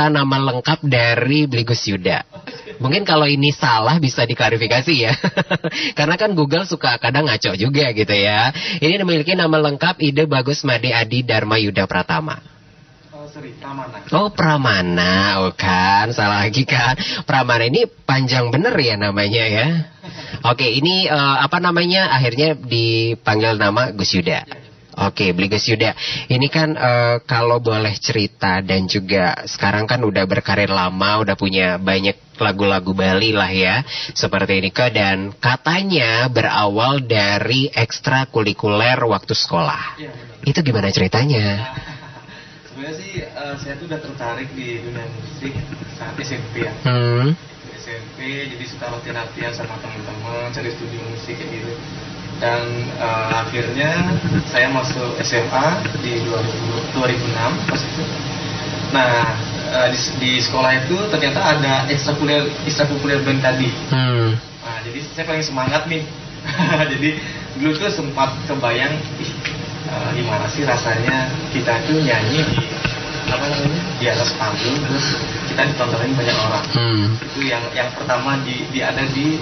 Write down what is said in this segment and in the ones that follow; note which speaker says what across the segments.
Speaker 1: cerita nama lengkap dari Bligus Yuda. Mungkin kalau ini salah bisa diklarifikasi ya. Karena kan Google suka kadang ngaco juga gitu ya. Ini memiliki nama lengkap Ide Bagus Made Adi Dharma Yuda Pratama.
Speaker 2: Pramana.
Speaker 1: Oh, Pramana. Oh kan, salah lagi kan. Pramana ini panjang bener ya namanya ya. Oke, ini apa namanya? Akhirnya dipanggil nama Gus Yuda. Oke, Bligus Yuda. Ini kan kalau boleh cerita dan juga sekarang kan udah berkarir lama, udah punya banyak lagu-lagu Bali lah ya. Seperti ini ke, dan katanya berawal dari ekstrakurikuler waktu sekolah.
Speaker 2: Ya,
Speaker 1: Itu gimana ceritanya?
Speaker 2: sebenarnya sih saya tuh udah tertarik di dunia musik saat SMP ya. Di SMP jadi suka latihan sama teman-teman, cari studio musik kayak gitu. Dan akhirnya saya masuk SMA di 2006 pas itu. Nah di sekolah itu ternyata ada ekstrakurikuler band tadi. Nah jadi saya paling semangat nih. Jadi dulu tuh sempat kebayang, gimana sih rasanya kita tuh nyanyi di di atas panggung terus kita ditontonin banyak orang. Itu yang pertama ada di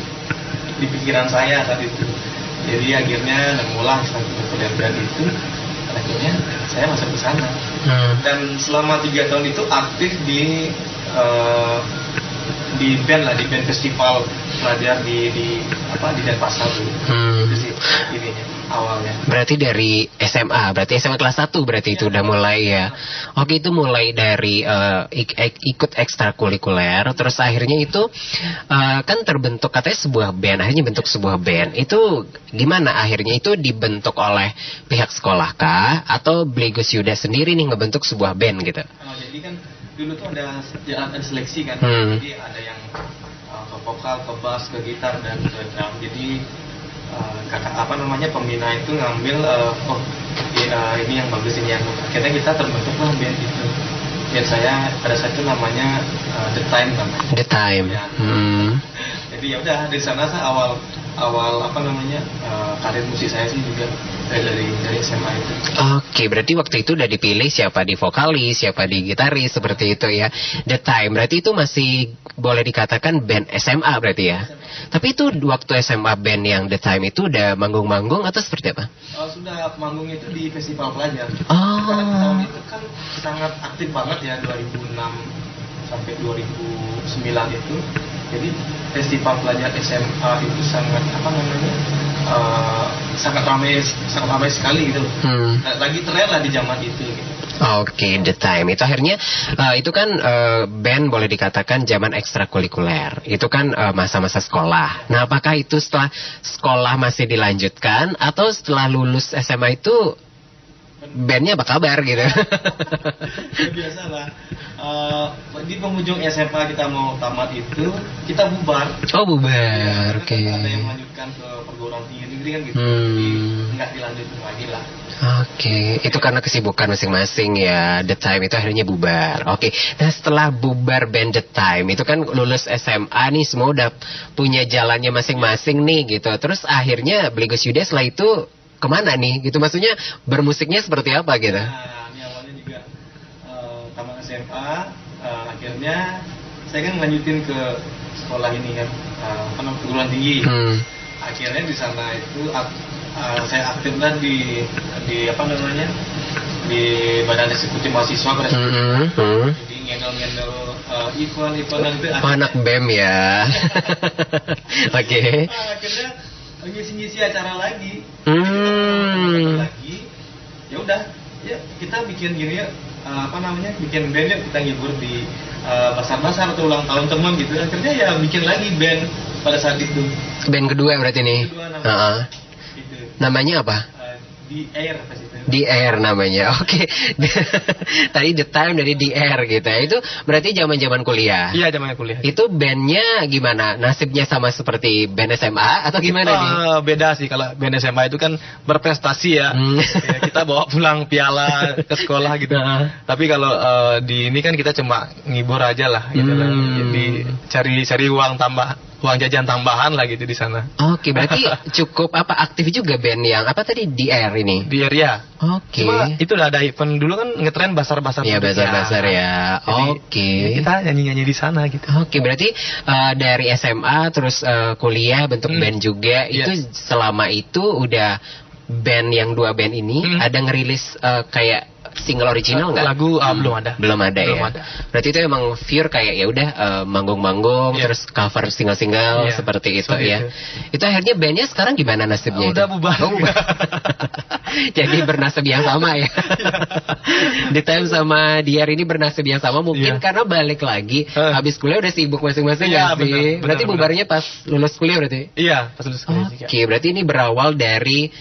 Speaker 2: pikiran saya saat itu. Jadi akhirnya nemulah ekstrakurikuler band itu. Akhirnya saya masuk ke sana. Dan selama 3 tahun itu aktif di band lah, di band festival pelajar di Denpasar dulu. Itu sih ininya awalnya.
Speaker 1: Berarti dari SMA, berarti SMA kelas 1 berarti itu udah mulai ya. Oke, itu mulai dari ikut ekstrakurikuler, terus akhirnya itu kan terbentuk katanya sebuah band, akhirnya bentuk sebuah band. Itu gimana akhirnya itu dibentuk oleh pihak sekolah kah atau Bligus Yuda sendiri nih ngebentuk sebuah band gitu?
Speaker 2: Jadi kan dulu tuh ada seleksi kan. Jadi ada yang ke vokal, ke bass, ke gitar dan ke drum. Jadi pembina itu ngambil ini yang bagus, ini yang bagus. Akhirnya kita terbentuklah band itu. Band saya pada saat itu namanya The Time namanya.
Speaker 1: The Time.
Speaker 2: Ya. Jadi ya udah dari sana saya awal karir musik saya sih juga dari SMA itu.
Speaker 1: Oke, berarti waktu itu udah dipilih siapa di vokalis, siapa di gitaris seperti itu ya. The Time berarti itu masih boleh dikatakan band SMA berarti ya. Tapi itu waktu SMA band yang The Time itu udah manggung-manggung atau seperti apa?
Speaker 2: Sudah manggung itu di festival pelajar.
Speaker 1: Oh.
Speaker 2: Karena tahun itu kan sangat aktif banget ya, 2006 sampai 2009 itu. Jadi festival pelajar SMA itu sangat sangat ramai sekali gitu. Lagi tren lah di zaman itu gitu.
Speaker 1: Oke, The Time itu akhirnya itu kan band boleh dikatakan zaman ekstrakurikuler. Itu kan masa-masa sekolah. Nah, apakah itu setelah sekolah masih dilanjutkan atau setelah lulus SMA itu bandnya apa kabar gitu?
Speaker 2: Biasalah. Di penghujung SMA kita mau tamat itu kita bubar.
Speaker 1: Oh, bubar. Oke.
Speaker 2: Ada yang melanjutkan ke perguruan tinggi negeri kan gitu. Jadi nggak dilanjutin lagi lah.
Speaker 1: Oke, itu karena kesibukan masing-masing ya. The Time itu akhirnya bubar. Oke, nah setelah bubar band The Time itu kan lulus SMA nih, semua udah punya jalannya masing-masing nih gitu. Terus akhirnya Bligus Yuda setelah itu kemana nih gitu? Maksudnya bermusiknya seperti apa gitu?
Speaker 2: Nah, ini awalnya juga tamat SMA, akhirnya saya kan lanjutin ke sekolah ini kan, perguruan tinggi. Akhirnya di sana itu saya aktif lah di di badan eksekutif mahasiswa jadi ngendel event itu.
Speaker 1: Anak BEM ya. Oke.
Speaker 2: Akhirnya ngisi acara lagi. Lagi ya udah ya kita bikin gini ya, bikin band ya, kita ngibur di basar-basar atau ulang tahun teman gitu. Akhirnya ya bikin lagi band pada saat itu.
Speaker 1: Band kedua berarti nih. Namanya apa?
Speaker 2: Di Air pas itu.
Speaker 1: Di Air namanya. Oke. Tadi The Time dari The Air gitu ya. Itu berarti zaman-zaman kuliah.
Speaker 2: Iya, zaman kuliah.
Speaker 1: Itu bandnya gimana? Nasibnya sama seperti band SMA atau gimana nih?
Speaker 2: Beda sih, kalau band SMA itu kan berprestasi ya. Ya, kita bawa pulang piala ke sekolah gitu. Tapi kalau di ini kan kita cuma ngibur aja lah gitu lah. Jadi cari uang tambah
Speaker 3: uang jajan tambahan lah gitu di sana.
Speaker 1: Oke, berarti cukup aktif juga band yang tadi di Air ini?
Speaker 3: Di area.
Speaker 1: Oke.
Speaker 3: Cuma itu udah ada event dulu kan, ngetren basar-basar.
Speaker 1: Iya, basar-basar ya. Oke.
Speaker 3: Kita nyanyi-nyanyi di sana gitu.
Speaker 1: Oke, berarti dari SMA terus kuliah bentuk band juga. Itu selama itu udah band yang 2 band ini ada ngerilis kayak single original nggak?
Speaker 3: Lagu belum ada.
Speaker 1: Belum ada. Berarti itu emang pure kayak ya udah manggung-manggung terus cover single-single seperti itu ya. Itu akhirnya bandnya sekarang gimana nasibnya?
Speaker 3: Udah bubar.
Speaker 1: Jadi bernasib yang sama ya. Di time sama Diar ini bernasib yang sama mungkin karena balik lagi habis kuliah udah sibuk masing-masing ya sih. Berarti bubarnya pas lulus kuliah berarti?
Speaker 3: Iya, pas lulus kuliah.
Speaker 1: Oke, berarti ini berawal dari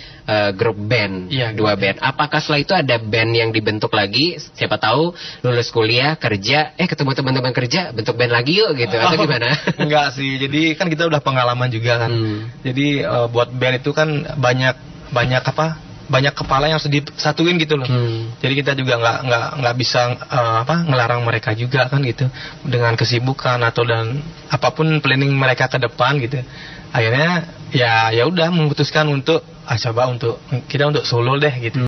Speaker 1: grup band, 2 band. Apakah setelah itu ada band yang dibentuk lagi? Siapa tahu lulus kuliah, kerja, ketemu teman-teman kerja, bentuk band lagi yuk gitu, atau gimana?
Speaker 3: Enggak sih, jadi kan kita udah pengalaman juga kan. Jadi buat band itu kan banyak kepala yang harus disatuin gitu loh. Jadi kita juga nggak bisa ngelarang mereka juga kan gitu dengan kesibukan atau dan apapun planning mereka ke depan gitu. Akhirnya ya udah memutuskan untuk coba untuk solo deh gitu.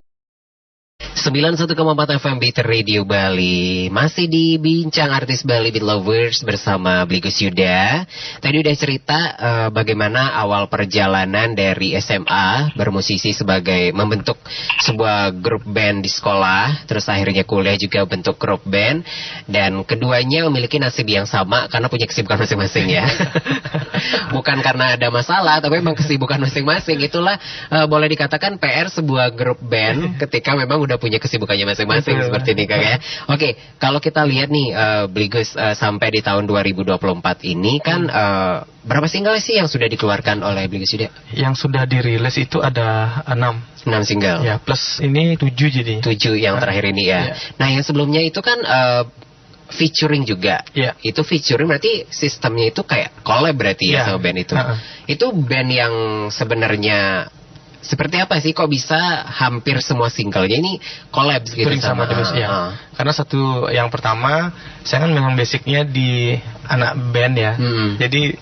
Speaker 1: 91,4 FM Beat Radio Bali. Masih di Bincang Artis Bali Beat Lovers bersama Bligus Yuda. Tadi udah cerita bagaimana awal perjalanan dari SMA bermusisi sebagai membentuk sebuah grup band di sekolah, terus akhirnya kuliah juga bentuk grup band, dan keduanya memiliki nasib yang sama karena punya kesibukan masing-masing ya. Bukan karena ada masalah, tapi memang kesibukan masing-masing. Itulah boleh dikatakan PR sebuah grup band ketika memang udah punya kesibukannya masing-masing. Betul. Seperti ini Kak ya. Oke, kalau kita lihat nih Bligus sampai di tahun 2024 ini kan berapa single sih yang sudah dikeluarkan oleh Bligus Yuda? Yang
Speaker 3: sudah dirilis itu ada 6
Speaker 1: single.
Speaker 3: Ya, plus ini 7 jadi.
Speaker 1: 7 yang terakhir ini ya. Nah, yang sebelumnya itu kan featuring juga. Itu featuring berarti sistemnya itu kayak collab berarti ya sama band itu. Itu band yang sebenarnya seperti apa sih kok bisa hampir semua singlenya ini collab gitu
Speaker 3: sama terus ya. Karena satu yang pertama saya kan memang basicnya di anak band ya. Jadi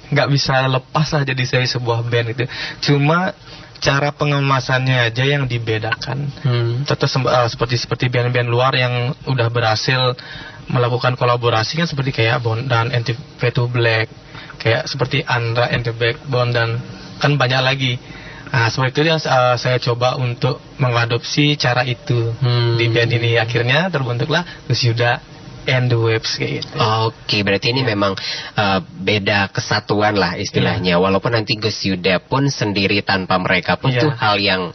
Speaker 3: nggak bisa lepas lah jadi saya sebuah band itu. Cuma cara pengemasannya aja yang dibedakan. Tetap seperti band-band luar yang udah berhasil melakukan kolaborasi kan seperti kayak Bond dan NTV2 Black, kayak seperti Andra and the Backbone dan kan banyak lagi. Nah, seperti itu yang saya coba untuk mengadopsi cara itu di band ini. Akhirnya terbentuklah Gus Yuda and the Waves kayak gitu.
Speaker 1: Oke, berarti ini memang beda kesatuan lah istilahnya. Walaupun nanti Gus Yuda pun sendiri tanpa mereka pun itu hal yang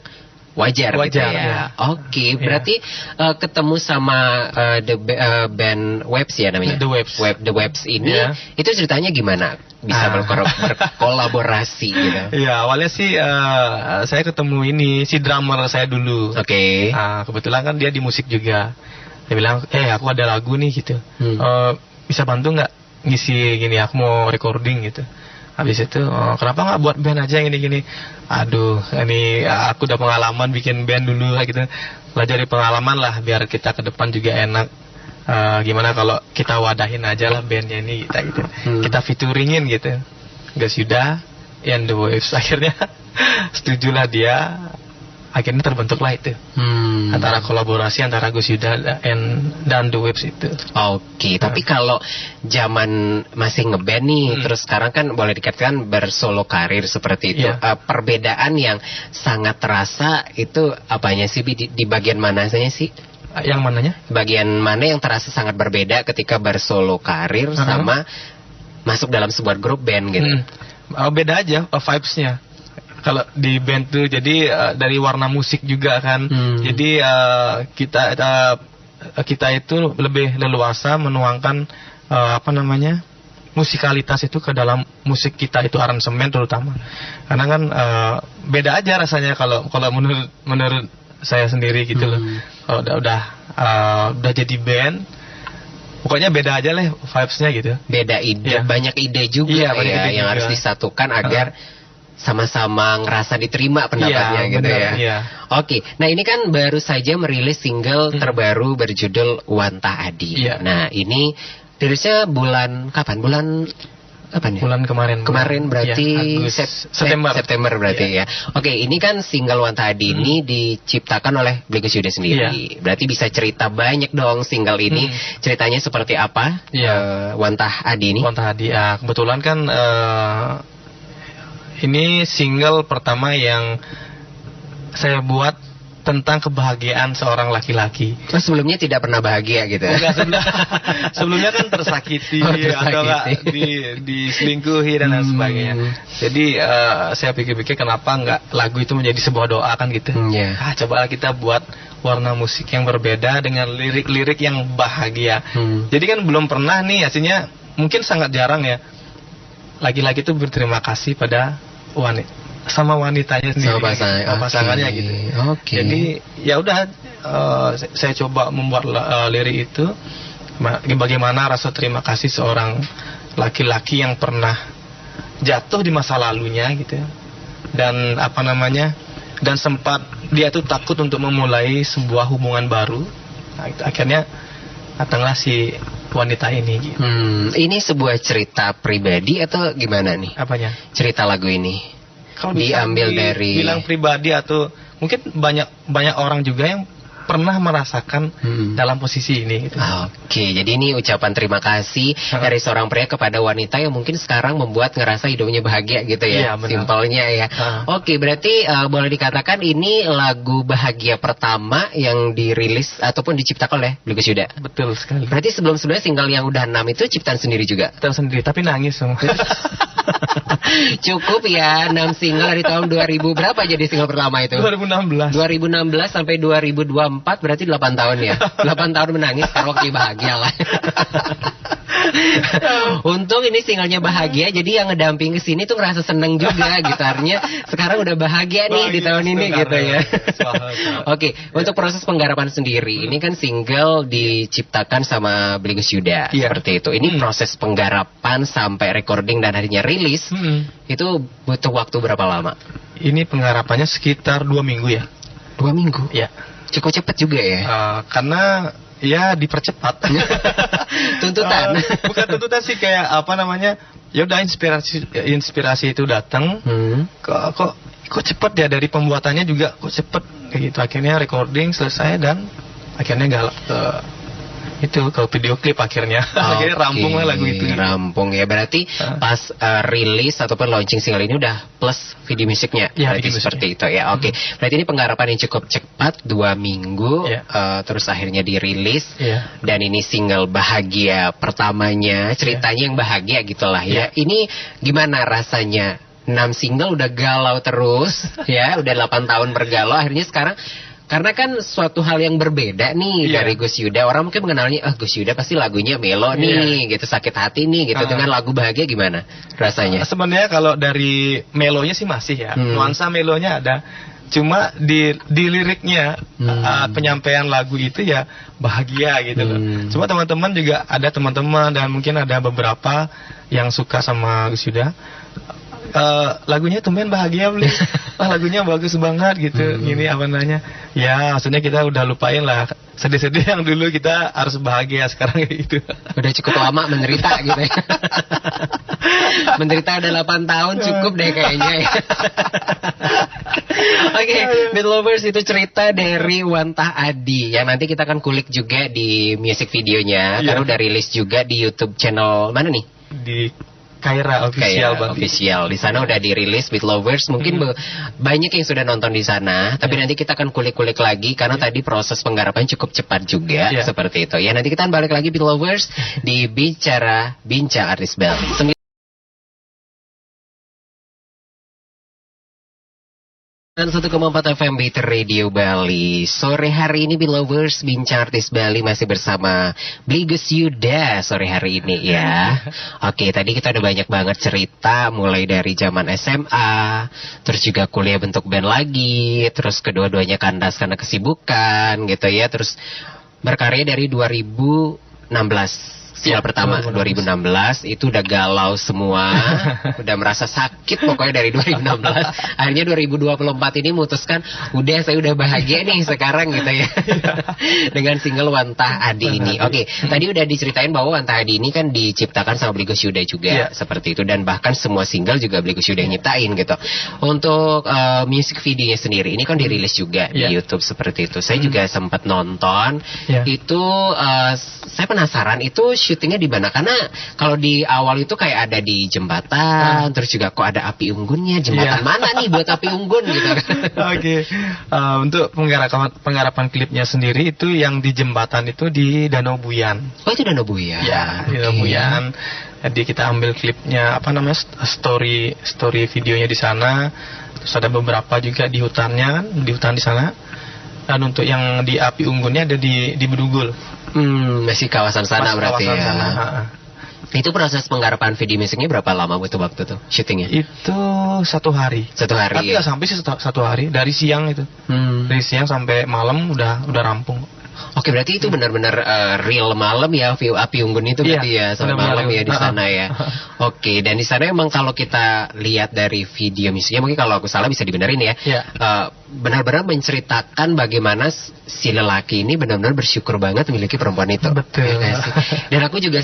Speaker 1: wajar gitu ya. Oke, berarti ketemu sama band Waves ya namanya. The Waves ini itu ceritanya gimana bisa berkolaborasi gitu?
Speaker 3: Iya, awalnya sih saya ketemu si drummer saya dulu.
Speaker 1: Oke.
Speaker 3: Kebetulan kan dia di musik juga. Dia bilang, aku ada lagu nih gitu. Bisa bantu nggak ngisi gini? Aku mau recording gitu. Habis itu, kenapa nggak buat band aja yang gini-gini? Aduh, ini aku udah pengalaman bikin band dulu lah gitu. Pelajari pengalaman lah, biar kita ke depan juga enak. Gimana kalau kita wadahin aja lah bandnya ini kita gitu. Kita featuringin gitu. Gus Yuda and the Waves. Akhirnya setujulah dia. Akhirnya terbentuklah itu antara kolaborasi antara Gus Yuda dan The Waves itu.
Speaker 1: Oke, tapi kalau zaman masih ngeband nih, terus sekarang kan boleh dikatakan bersolo karir seperti itu, perbedaan yang sangat terasa itu apanya sih di bagian mananya sih?
Speaker 3: Yang mananya?
Speaker 1: Bagian mana yang terasa sangat berbeda ketika bersolo karir sama masuk dalam sebuah grup band gitu?
Speaker 3: Beda aja vibes-nya. Kalau di band tuh jadi dari warna musik juga kan. Jadi kita itu lebih leluasa menuangkan musikalitas itu ke dalam musik kita, itu aransemen terutama. Karena kan beda aja rasanya kalau menurut saya sendiri gitu loh. Kalau udah jadi band, pokoknya beda aja lah vibes-nya gitu.
Speaker 1: Beda ide, banyak ide juga yang harus disatukan agar sama-sama ngerasa diterima pendapatnya gitu ya. Oke, nah ini kan baru saja merilis single terbaru berjudul Wanta Adi. Nah ini rilisnya bulan kapan? Bulan Kapan ya?
Speaker 3: Bulan kemarin.
Speaker 1: Kemarin berarti
Speaker 3: ya, September
Speaker 1: berarti ya. Oke, ini kan single Wanta Adi ini diciptakan oleh Gus Yuda sendiri. Berarti bisa cerita banyak dong single ini. Ceritanya seperti apa? Wanta Adi ini.
Speaker 3: Wanta Adi. Kebetulan kan ini single pertama yang saya buat tentang kebahagiaan seorang laki-laki.
Speaker 1: Sebelumnya tidak pernah bahagia gitu.
Speaker 3: Sebelumnya kan tersakiti, atau enggak diselingkuhi dan lain sebagainya. Jadi saya pikir-pikir kenapa enggak lagu itu menjadi sebuah doa kan gitu. Cobalah kita buat warna musik yang berbeda dengan lirik-lirik yang bahagia. Jadi kan belum pernah nih, aslinya mungkin sangat jarang ya laki-laki itu berterima kasih pada wanita sama wanitanya sendiri, sama pasangannya gitu. Jadi ya udah, saya coba membuat lirik itu bagaimana rasa terima kasih seorang laki-laki yang pernah jatuh di masa lalunya gitu, dan dan sempat dia tuh takut untuk memulai sebuah hubungan baru. Nah, itu akhirnya datanglah si wanita ini gitu.
Speaker 1: Ini sebuah cerita pribadi atau gimana nih?
Speaker 3: Apanya?
Speaker 1: Cerita lagu ini
Speaker 3: kalau
Speaker 1: diambil dari
Speaker 3: bilang pribadi atau mungkin banyak orang juga yang pernah merasakan dalam posisi ini gitu.
Speaker 1: Oke, jadi ini ucapan terima kasih dari seorang pria kepada wanita yang mungkin sekarang membuat ngerasa hidupnya bahagia gitu ya. Simpelnya ya. Oke, berarti boleh dikatakan ini lagu bahagia pertama yang dirilis ataupun diciptakan oleh Gus Yuda.
Speaker 3: Betul sekali.
Speaker 1: Berarti sebelum-sebelumnya single yang udah 6 itu ciptaan sendiri juga?
Speaker 3: Ciptaan sendiri, tapi nangis semua.
Speaker 1: Cukup ya, 6 single dari tahun 2000 berapa jadi single pertama itu?
Speaker 3: 2016
Speaker 1: sampai 2024 berarti 8 tahun ya. 8 tahun menangis, karaoke bahagia lah. Untung ini singlenya bahagia, jadi yang ngedamping ke sini tuh ngerasa seneng juga gitarnya. Sekarang udah bahagia nih di tahun ini gitu ya. Oke, untuk proses penggarapan sendiri, ini kan single diciptakan sama Gus Yuda seperti itu. Ini proses penggarapan sampai recording dan akhirnya rilis, itu butuh waktu berapa lama?
Speaker 3: Ini penggarapannya sekitar 2 minggu ya.
Speaker 1: 2 minggu?
Speaker 3: Ya.
Speaker 1: Cukup cepat juga ya?
Speaker 3: Karena ya dipercepat.
Speaker 1: Tuntutan.
Speaker 3: Bukan tuntutan sih, kayak ya udah inspirasi itu datang. Kok cepet ya, dari pembuatannya juga kok cepet kayak gitu. Akhirnya recording selesai dan akhirnya galak ke video klip akhirnya. Akhirnya rampung lah lagu itu.
Speaker 1: Rampung ya, berarti pas rilis ataupun launching single ini udah plus video musiknya. Berarti seperti itu ya. Oke. Berarti ini penggarapan yang cukup cepat, 2 minggu, terus akhirnya dirilis. Dan ini single bahagia pertamanya, ceritanya yang bahagia gitulah ya. Ini gimana rasanya? 6 single udah galau terus ya, udah 8 tahun bergalau, akhirnya sekarang karena kan suatu hal yang berbeda nih dari Gus Yuda. Orang mungkin mengenalnya, Gus Yuda pasti lagunya melo nih, gitu, sakit hati nih, gitu. Dengan lagu bahagia gimana rasanya?
Speaker 3: Sebenarnya kalau dari melonya sih masih ya, nuansa melonya ada. Cuma di liriknya, penyampaian lagu itu ya bahagia gitu loh. Cuma teman-teman juga ada teman-teman dan mungkin ada beberapa yang suka sama Gus Yuda. Lagunya tumben bahagia beli. Lagunya bagus banget gitu. Gini apa namanya? Ya, maksudnya kita udah lupain lah sedih-sedih yang dulu, kita harus bahagia sekarang gitu.
Speaker 1: Udah cukup lama menderita gitu ya. Menderita udah 8 tahun cukup deh kayaknya ya. Oke, Beat Lovers itu cerita dari Wanta Adi yang nanti kita akan kulik juga di music videonya, karena udah rilis juga di YouTube channel mana nih?
Speaker 3: Di Kaira Official.
Speaker 1: Di sana udah dirilis Beat Lovers. Mungkin banyak yang sudah nonton di sana. Tapi nanti kita akan kulik-kulik lagi karena tadi proses penggarapan cukup cepat juga seperti itu. Ya, nanti kita balik lagi Beat Lovers di Bincang Artis Bali. 1,4 FM Beat Radio Bali. Sore hari ini Beat Lovers Bincang Artis Bali masih bersama Gus Yuda sore hari ini ya. Oke, tadi kita udah banyak banget cerita, mulai dari zaman SMA, terus juga kuliah bentuk band lagi, terus kedua-duanya kandas karena kesibukan gitu ya, terus berkarya dari 2016 single pertama 2016 itu udah galau semua, udah merasa sakit pokoknya dari 2016. Akhirnya 2024 ini memutuskan, udah saya udah bahagia nih sekarang gitu ya. Dengan single Wantah Adi ini. Oke, tadi udah diceritain bahwa Wantah Adi ini kan diciptakan sama Bli Gus Yuda juga, seperti itu, dan bahkan semua single juga Bli Gus Yuda yang nyiptain gitu. Untuk music videonya sendiri ini kan dirilis juga di YouTube seperti itu. Saya juga sempat nonton. Itu saya penasaran itu syutingnya di mana, karena kalau di awal itu kayak ada di jembatan, terus juga kok ada api unggunnya, jembatan mana nih buat api unggun gitu.
Speaker 3: Oke. Untuk penggarapan klipnya sendiri itu yang di jembatan itu di Danau Buyan.
Speaker 1: Oh, itu Danau Buyan.
Speaker 3: Ya, di Danau Buyan. Jadi kita ambil klipnya story videonya di sana. Terus ada beberapa juga di hutan di sana. Dan untuk yang di api unggunnya ada di Bedugul.
Speaker 1: Masih kawasan sana berarti
Speaker 3: kawasan
Speaker 1: ya.
Speaker 3: Sana.
Speaker 1: Itu proses penggarapan video musiknya berapa lama butuh waktu tuh syutingnya?
Speaker 3: Itu 1 hari.
Speaker 1: 1 hari.
Speaker 3: Tapi nggak sampai sih 1 hari, dari siang itu. Dari siang sampai malam udah rampung.
Speaker 1: Oke, berarti itu benar-benar real malam ya, view api unggun itu berarti ya, sampai malam ya di sana ya. Oke, dan di sana emang kalau kita lihat dari video musiknya, mungkin kalau aku salah bisa dibenerin ya. Benar-benar menceritakan bagaimana si lelaki ini benar-benar bersyukur banget memiliki perempuan itu.
Speaker 3: Betul.
Speaker 1: Ya, dan aku juga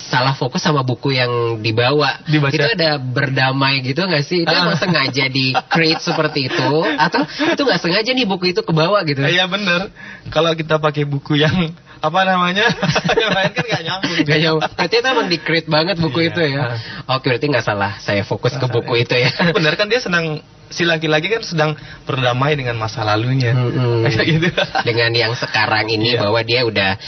Speaker 1: salah fokus sama buku yang dibaca. Itu ada berdamai gitu nggak sih? Itu emang sengaja di create seperti itu, atau itu nggak sengaja nih buku itu kebawa gitu?
Speaker 3: Iya bener. Kalau kita pakai buku yang yang lain kan nggak nyambung.
Speaker 1: Nggak nyambung. Berarti itu emang di create banget buku itu ya. Oke, berarti nggak salah. Saya fokus ke buku itu ya.
Speaker 3: Bener kan, dia senang. Si laki-laki kan sedang berdamai dengan masa lalunya. Kayak gitu.
Speaker 1: Dengan yang sekarang ini bahwa dia udah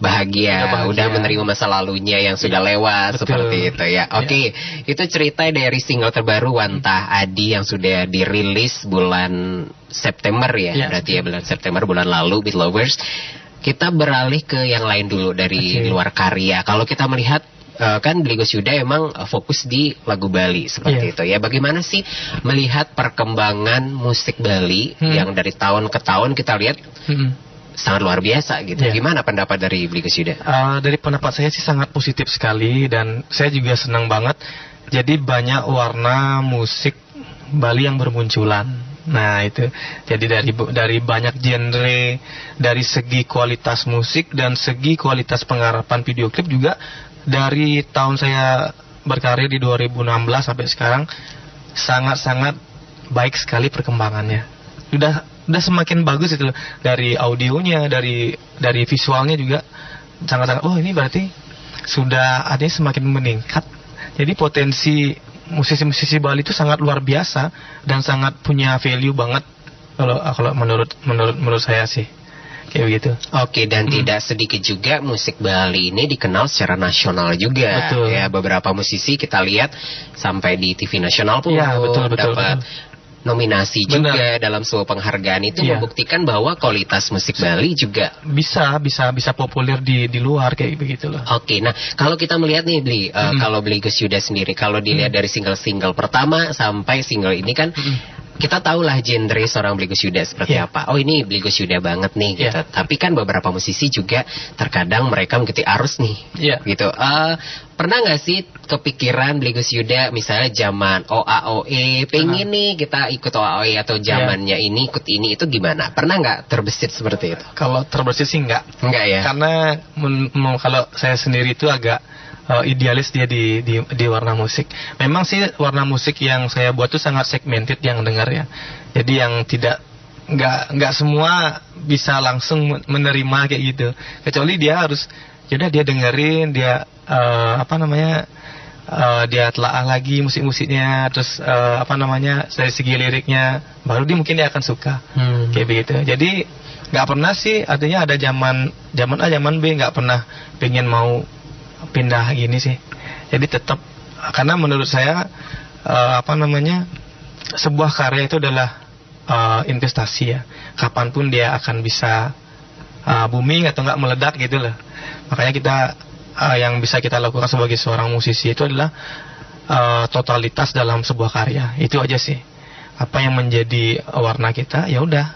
Speaker 1: bahagia, udah menerima masa lalunya yang sudah lewat. Betul. Seperti itu ya. Oke, itu cerita dari single terbaru Wantah Adi yang sudah dirilis bulan September ya. Berarti ya bulan September, bulan lalu, Beat Lovers. Kita beralih ke yang lain dulu dari luar karya. Kalau kita melihat kan Bli Gus Yuda emang fokus di lagu Bali seperti itu ya. Bagaimana sih melihat perkembangan musik Bali yang dari tahun ke tahun kita lihat sangat luar biasa gitu. Gimana pendapat dari Bli Gus Yuda?
Speaker 3: Dari pendapat saya sih sangat positif sekali, dan saya juga senang banget. Jadi banyak warna musik Bali yang bermunculan. Nah itu, jadi dari banyak genre, dari segi kualitas musik dan segi kualitas penggarapan video klip juga. Dari tahun saya berkarir di 2016 sampai sekarang sangat-sangat baik sekali perkembangannya. Udah semakin bagus itu, dari audionya, dari visualnya juga sangat-sangat. Oh, ini berarti sudah adanya semakin meningkat. Jadi potensi musisi-musisi Bali itu sangat luar biasa dan sangat punya value banget kalau menurut saya sih. Kayak begitu.
Speaker 1: Oke, dan tidak sedikit juga musik Bali ini dikenal secara nasional juga. Betul. Ya, beberapa musisi kita lihat sampai di TV nasional pun dapat nominasi juga dalam sebuah penghargaan. Itu membuktikan bahwa kualitas musik Bali juga
Speaker 3: bisa populer di luar kayak begitu loh.
Speaker 1: Oke, nah kalau kita melihat nih Bli, kalau Bli Gus Yuda sendiri, kalau dilihat dari single-single pertama sampai single ini kan kita tahulah genre seorang Bli Gus Yuda seperti apa. Oh, ini Bli Gus Yuda banget nih gitu. Tapi kan beberapa musisi juga terkadang mereka mengikuti arus nih. Gitu. Pernah nggak sih kepikiran Bli Gus Yuda misalnya zaman OAOE pengen nih kita ikut OAOE atau zamannya ini ikut ini, itu gimana? Pernah nggak terbesit seperti itu?
Speaker 3: Kalau terbesit sih enggak ya. Karena kalau saya sendiri itu agak idealis dia di warna musik. Memang sih warna musik yang saya buat tuh sangat segmented yang dengar ya. Jadi yang nggak semua bisa langsung menerima kayak gitu. Kecuali dia harus, yaudah dia dengerin, dia dia telaah lagi musik-musiknya, terus dari segi liriknya, baru dia akan suka kayak begitu. Jadi nggak pernah sih, artinya ada zaman A zaman B, nggak pernah pengen mau pindah gini sih. Jadi tetap, karena menurut saya sebuah karya itu adalah investasi ya. Kapanpun dia akan bisa booming atau nggak meledak gitu loh. Makanya kita yang bisa kita lakukan sebagai seorang musisi itu adalah totalitas dalam sebuah karya. Itu aja sih. Apa yang menjadi warna kita, ya udah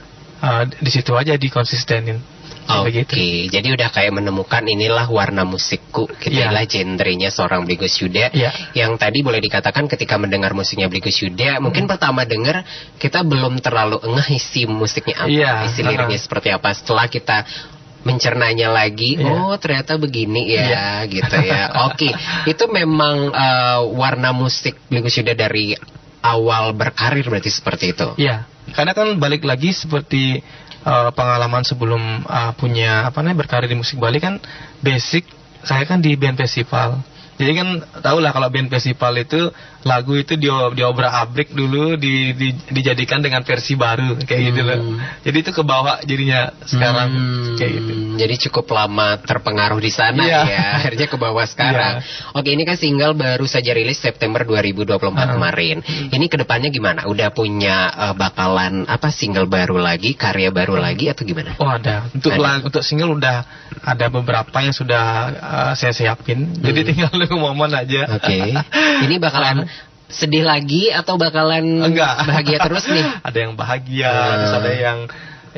Speaker 3: di situ aja dikonsistenin.
Speaker 1: Oke, jadi udah kayak menemukan inilah warna musikku, gitu lah genrenya seorang Bli Gus Yuda. Yang tadi boleh dikatakan ketika mendengar musiknya Bli Gus Yuda, mungkin pertama dengar kita belum terlalu ngeh isi musiknya apa, isi liriknya seperti apa. Setelah kita mencernanya lagi, oh ternyata begini ya, gitu ya. Oke, itu memang warna musik Bli Gus Yuda dari awal berkarir berarti seperti itu.
Speaker 3: Iya, karena kan balik lagi seperti pengalaman sebelum punya berkarir di musik Bali kan basic saya kan di band festival. Jadi kan tau lah kalau band festival itu lagu itu diobrak-abrik dulu dijadikan dengan versi baru kayak gitu loh. Jadi itu kebawa jadinya sekarang kayak gitu.
Speaker 1: Jadi cukup lama terpengaruh di sana ya. Akhirnya kebawa sekarang. Oke, ini kan single baru saja rilis September 2024 kemarin. Ini kedepannya gimana? Udah punya bakalan single baru lagi, karya baru lagi atau gimana?
Speaker 3: Oh ada. Untuk single udah ada beberapa yang sudah saya siapin. Jadi tinggal nunggu momen aja.
Speaker 1: Oke. Ini bakalan sedih lagi atau bakalan bahagia terus nih?
Speaker 3: Ada yang bahagia, terus ada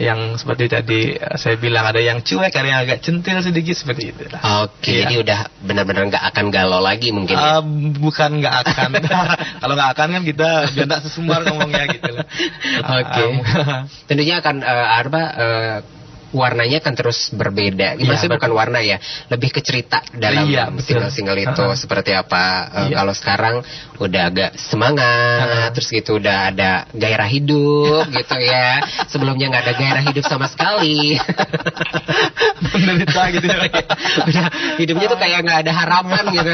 Speaker 3: yang seperti tadi saya bilang, ada yang cuek, ada yang agak centil sedikit seperti itu.
Speaker 1: Oke, jadi udah benar-benar nggak akan galau lagi mungkin ya?
Speaker 3: Bukan nggak akan. Kalau nggak akan kan kita biar tak sesumbar ngomongnya gitu lah.
Speaker 1: Oke. Tentunya akan warnanya akan terus berbeda. Maksudnya bukan warna ya, lebih ke cerita dalam single-single itu seperti apa. Kalau sekarang udah agak semangat, terus gitu udah ada gairah hidup gitu ya. Sebelumnya nggak ada gairah hidup sama sekali.
Speaker 3: Menderita gitu ya.
Speaker 1: Udah hidupnya tuh kayak nggak ada harapan gitu.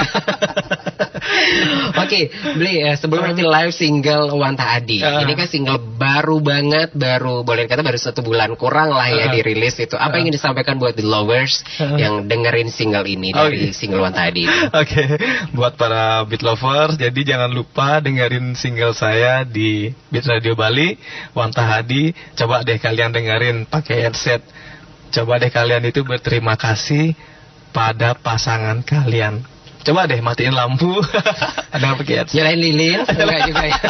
Speaker 1: Oke, Bli, sebelum nanti live single Wanta Adi, ini kan single baru banget, boleh kata baru 1 bulan kurang lah ya dirilis itu. Apa yang ingin disampaikan buat the lovers yang dengerin single ini dari single Wanta Adi?
Speaker 3: Oke, buat para beat lovers, jadi jangan lupa dengerin single saya di Beat Radio Bali, Wanta Adi. Coba deh kalian dengerin pakai headset. Coba deh kalian itu berterima kasih pada pasangan kalian. Coba deh matiin lampu. Ada pakai headset.
Speaker 1: Nyalain lilin. Enggak juga ya.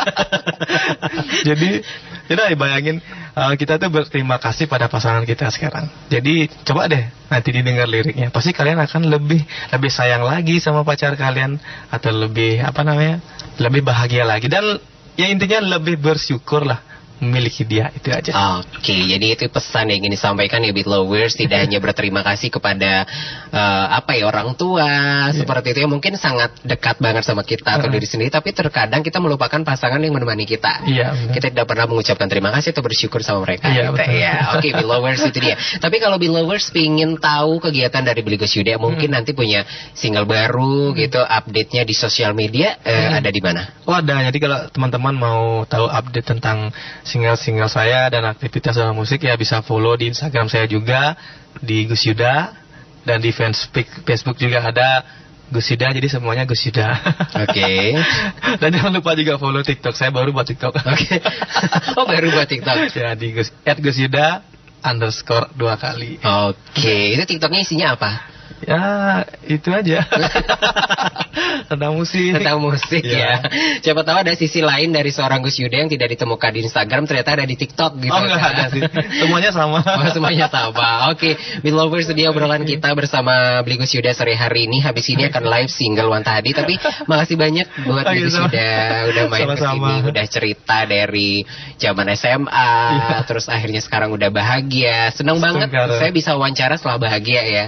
Speaker 3: Jadi bayangin kita tuh berterima kasih pada pasangan kita sekarang. Jadi coba deh nanti didengar liriknya. Pasti kalian akan lebih sayang lagi sama pacar kalian, atau lebih lebih bahagia lagi, dan ya intinya lebih bersyukur lah memiliki dia, itu aja.
Speaker 1: Oke, jadi itu pesan yang ingin disampaikan ya Beat Lovers, tidak hanya berterima kasih kepada orang tua seperti itu yang mungkin sangat dekat banget sama kita atau diri sendiri, tapi terkadang kita melupakan pasangan yang menemani kita. Kita tidak pernah mengucapkan terima kasih atau bersyukur sama mereka. Oke, Beat Lovers itu dia. Tapi kalau Beat Lovers pingin tahu kegiatan dari Bli Gus Yuda, mungkin nanti punya single baru gitu, update-nya di sosial media ada di mana?
Speaker 3: Oh ada, jadi kalau teman-teman mau tahu update tentang single saya dan aktivitas dalam musik ya bisa follow di Instagram saya juga di Gus Yuda, dan di Facebook juga ada Gus Yuda, jadi semuanya Gus Yuda.
Speaker 1: Oke.
Speaker 3: Dan jangan lupa juga follow TikTok saya, baru buat TikTok.
Speaker 1: Oke. Oh baru buat TikTok.
Speaker 3: Ya di @GusYuda _2 kali.
Speaker 1: Oke. Itu TikToknya isinya apa?
Speaker 3: Ya itu aja. Tentang musik
Speaker 1: ya. Siapa tahu ada sisi lain dari seorang Gus Yuda yang tidak ditemukan di Instagram, ternyata ada di TikTok gitu.
Speaker 3: Oh enggak ada sih, semuanya sama.
Speaker 1: Semuanya sama. Oke, Beat Lovers, dia obrolan kita bersama Bli Gus Yuda sore hari ini. Habis ini akan live single Wanta Adi. Tapi makasih banyak buat Bli Gus Yuda udah main kesini, udah cerita dari zaman SMA, terus akhirnya sekarang udah bahagia. Seneng banget saya bisa wawancara setelah bahagia ya.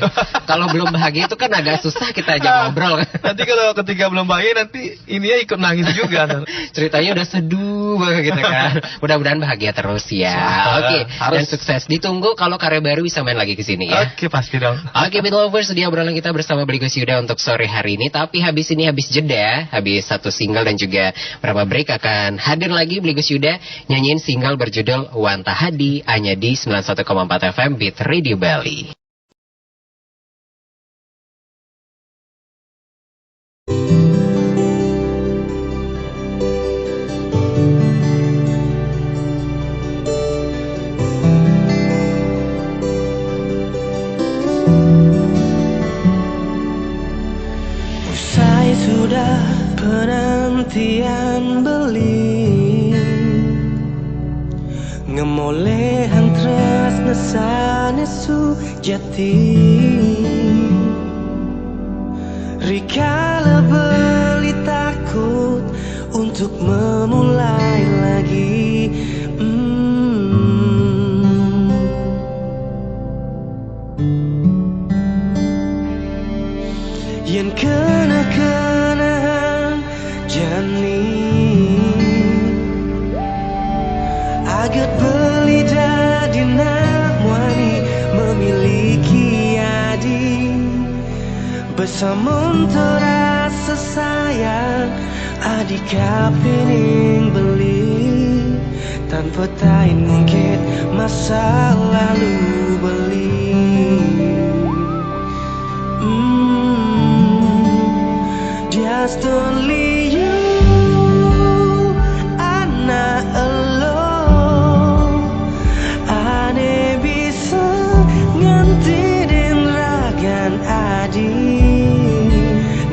Speaker 1: Kalau belum bahagia itu kan agak susah kita aja ngobrol.
Speaker 3: Nanti kalau ketika belum bahagia nanti ini ya ikut nangis juga.
Speaker 1: Ceritanya udah seduh banget gitu kan. Mudah-mudahan bahagia terus ya. Oke, dan sukses. Ditunggu kalau karya baru bisa main lagi ke sini ya.
Speaker 3: Oke, pasti dong.
Speaker 1: Oke, Beat Lovers, dia obrolan kita bersama Bli Gus Yuda untuk sore hari ini. Tapi habis jeda, habis 1 single dan juga berapa break akan hadir lagi Bli Gus Yuda nyanyiin single berjudul Wanta Adi hanya di 91,4 FM Beat Radio Bali.
Speaker 4: Sudah penantian beli ngemolehan tresna sanesu jati rikala beli takut untuk memulai lagi. Yang kena-kenaan jani agat beli jadi wani memiliki adik bersama terasa sayang adik kapining beli tanpa tain mungkin masa lalu beli. Just only you, anak alone. Ane bisa ngantinin ragan adi,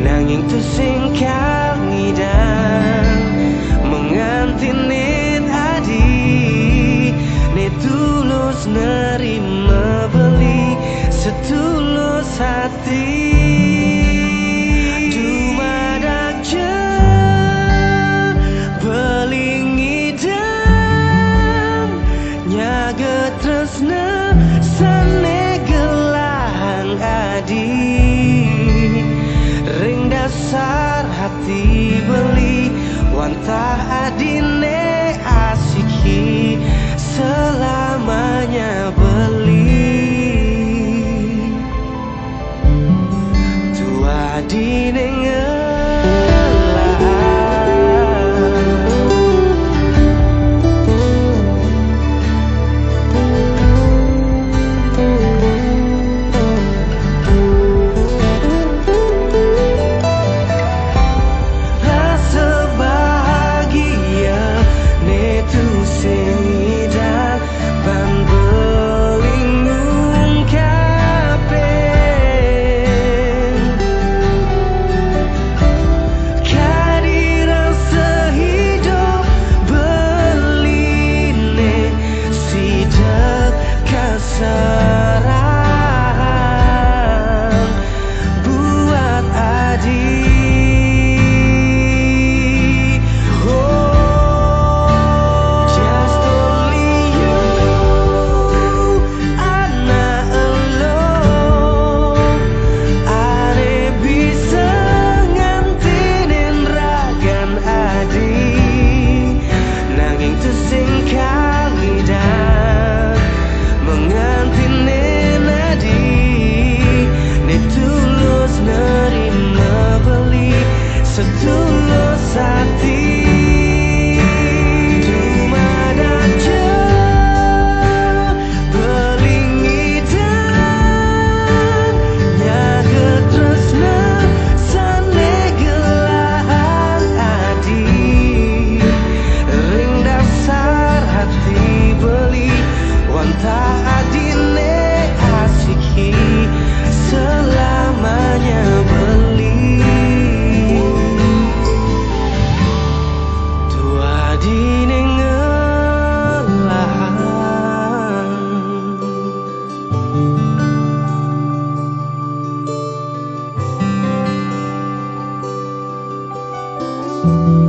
Speaker 4: nanging tu singkal ngidang mengantinin adi. Ne tulus nerima beli setulus hati. Tresna sane gelang adi ring dasar hati beli wantah adine asiki selamanya beli tu adine setulus hati. You